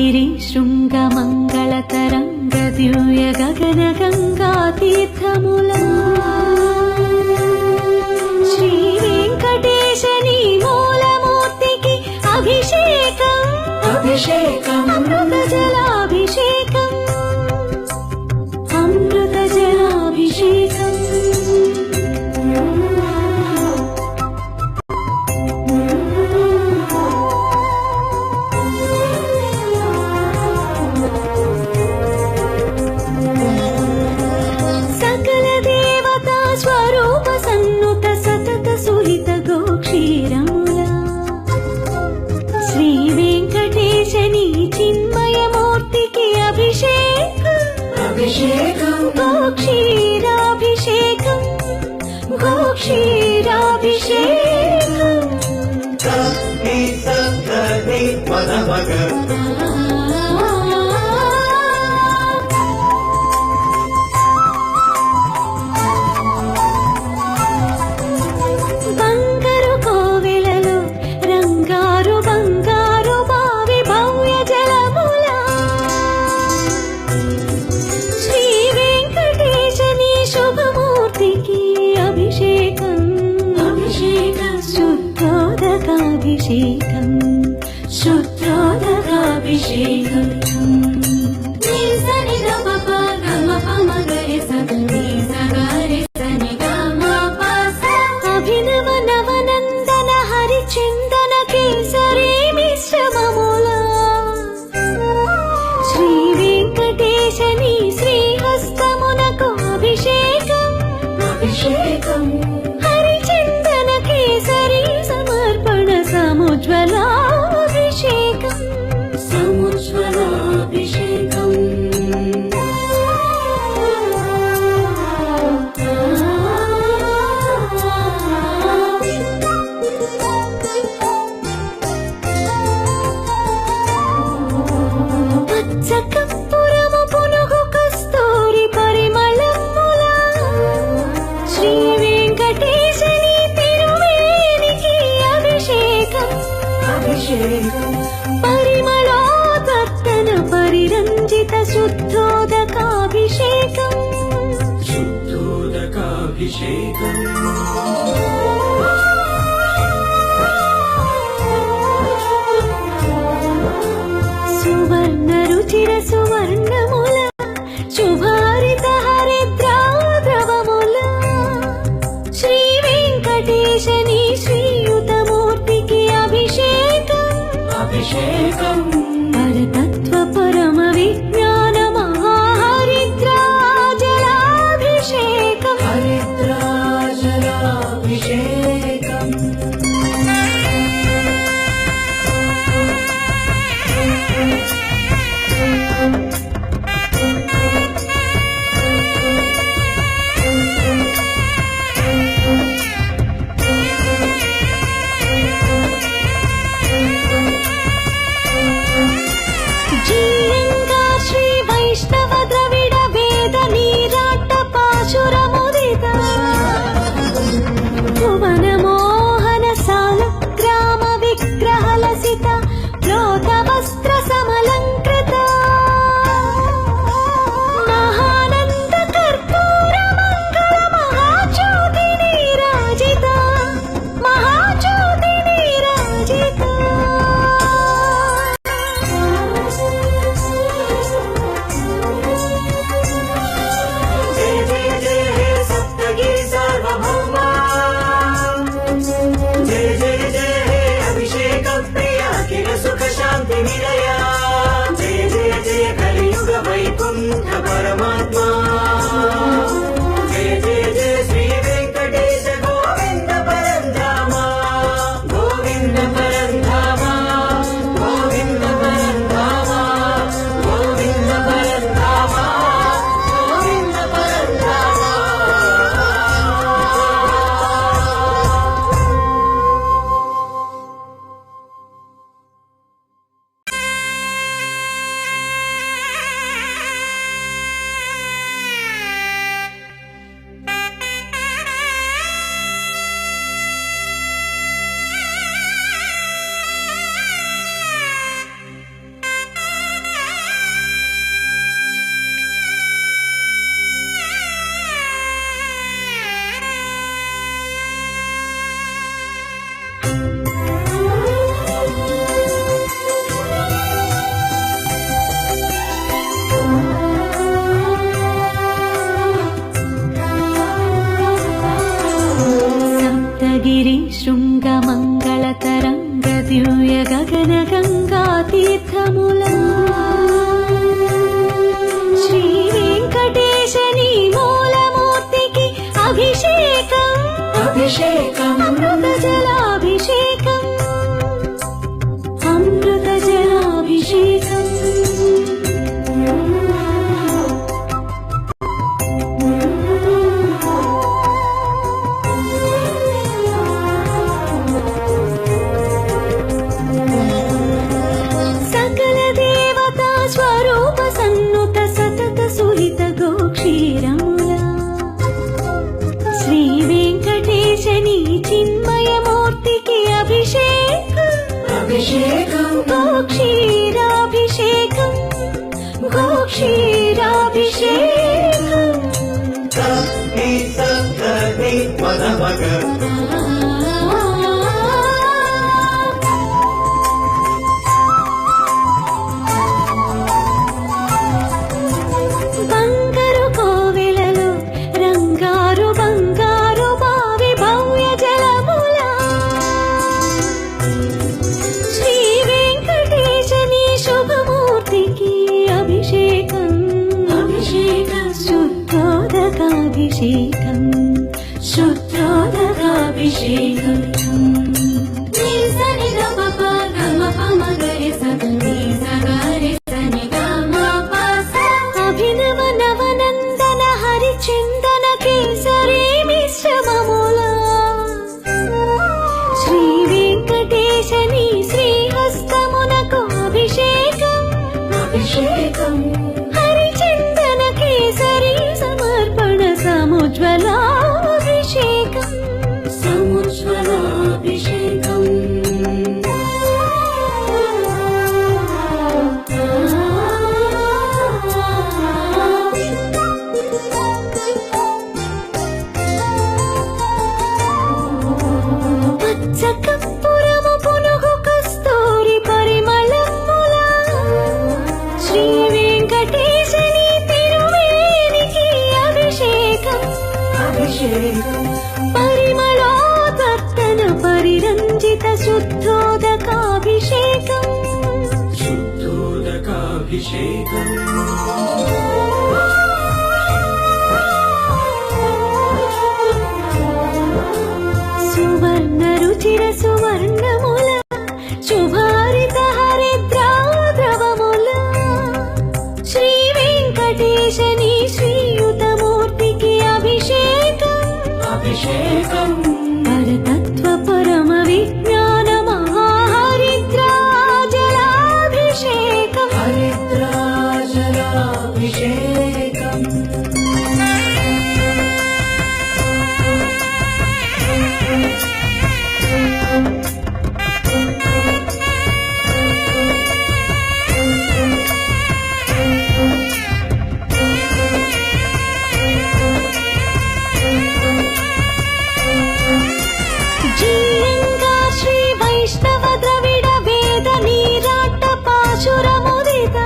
गिरि शृंग मंगल तरंग दिव्य गगन गंगा तीर्थमुला श्री वेंकटेश नी मूलमूर्ति की अभिषेकम अभिषेकम अमृत जलाभिषेकम अमृत जलाभिषेकम क्षीराभिषेकं गोक्षीराभिषेकं सत्ति सत्ति पदमग బంగారు కోవెలలో రంగారు బంగారు బావి భవ్య జలముల శ్రీ వెంకటేశని శుభమూర్తికి అభిషేకం అభిషేకం శుద్ధోదకాభిషేకం శుద్ధోదకాభిషేకం నిసని గమ గమ పమ గరి సని సగరి సని గమ పస అభినవ నవనందన హరిచందన కేసరి మిశ్రమముల శ్రీ వెంకటేశని శ్రీహస్తమునకు అభిషేకం అభిషేకం హరిచందన కేసరి సమర్పణ సముజ్వలాభిషేకం సముజ్వలాభిషేకం పచ్చకర్పూరము పునుగు కస్తూరి పరిమళముల శ్రీ వెంకటేశని తిరుమేనికి అభిషేకం అభిషేకం పరిమళోదత్తన పరిరంజిత శుద్ధోదకాభిషేకం శుద్ధోదకాభిషేకం సువర్ణ రుచిర సువర్ణముల శుభారిత హరిద్రాద్రవముల శ్రీ వెంకటేశని శ్రీయుతమూర్తికి అభిషేకం అభిషేకం పరతత్వ పరమ విజ్ఞాన మహాహరిద్రాజలాభిషేకం హరిద్రాజలాభిషేకం జీయంగా శ్రీ వైష్ణవ ద్రవిడ వేద నీరాట పాశురముదిత భువన మోహన సాల గ్రామ విగ్రహ లసిత ప్రోత వస్త్ర సమలంకృత మహానంద కర్పూర మంగళ మహాజ్యోతి నీరాజిత మహాజ్యోతి నీరాజిత జయ జయ జయ హే సప్తగిరి సార్వభౌమా జయ జయ జయ హే అభిషేక ప్రియ అఖిల సుఖ శాంతి నిలయ జయ జయ జయ కలియుగ వైకుంఠ పరమాత్మా జయ జయ జయ శ్రీ వెంకటేశ గోవింద పరంధామ గోవింద పరంధామ గోవింద పరంధామ గోవింద పరంధామ గోవింద పరంధామ శృంగ మంగళ తరంగ దివ్య గగన గంగా తీర్థములా శ్రీ వెంకటేశ నీ మూలమూర్తికి అభిషేకం అభిషేకం అమృత జలాభిషేకం అమృత జలాభిషేకం సకల దేవతా స్వరూప సన్నుత సతత సుహిత గోక్షీరములా శ్రీ వెంకటేశ నీ చిన్మయమూర్తికి అభిషేకం అభిషేకం గోక్షీరాభిషేకం గోక్షీరాభిషేకం సని సని పదమగ బంగారు కోవెలలో రంగారు బంగారు బావి భవ్య జలములా శ్రీ వెంకటేశ నీ శుభమూర్తికి అభిషేకం అభిషేకం శుద్ధోదకాభిషేకం శుద్ధోదకాభిషేకం అభినవ నవనందన హరిచందన కేసరి మిశ్రమములా శ్రీ వెంకటేశ నీ శ్రీహస్తమునకు అభిషేకం అభిషేకం హరిచందన కేసరి సమర్పణ సముజ్వలాభిషేకం సముజ్వలాభిషేకం పచ్చ కర్పూరము పునుగు కస్తూరి పరిమళములా శ్రీ వెంకటేశ నీ తిరువేనికి అభిషేకం అభిషేకం పరిమళోదత్తన పరిరంజిత శుద్ధోదకాభిషేకం శుద్ధోదకాభిషేకం సువర్ణ రుచిర సువర్ణముల శుభారిత హరిద్రాద్రవముల శ్రీ వెంకటేశ నీ శ్రీయుతమూర్తికి అభిషేకం అభిషేకం పరతత్వ పరమ విజ్ఞాన మహాహరిద్రాజలాభిషేకం హరిద్రాజలాభిషేకం జీయంగా శ్రీ వైష్ణవ ద్రవిడ వేద నీరాట పాశురముదిత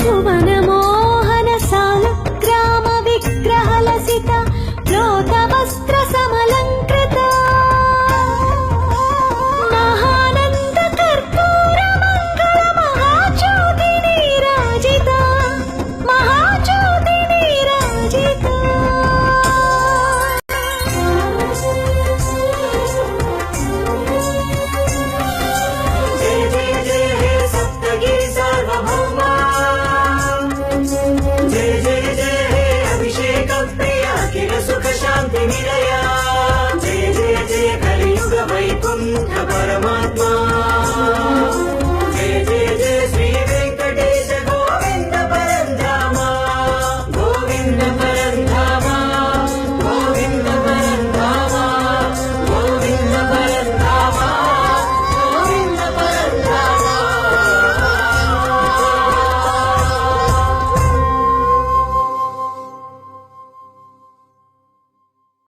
భువన మోహన సాల గ్రామ విగ్రహ లసిత ప్రోత వస్త్ర సమలంకృత మహానంద కర్పూర మంగళ మహాజ్యోతి నీరాజిత మహాజ్యోతి నీరాజిత జయ జయ జయ హే సప్తగిరి సార్వభౌమా జయ జయ జయ హే అభిషేక ప్రియ అఖిల సుఖ శాంతి నిలయ జయ జయ జయ కలియుగ వైకుంఠ పరమా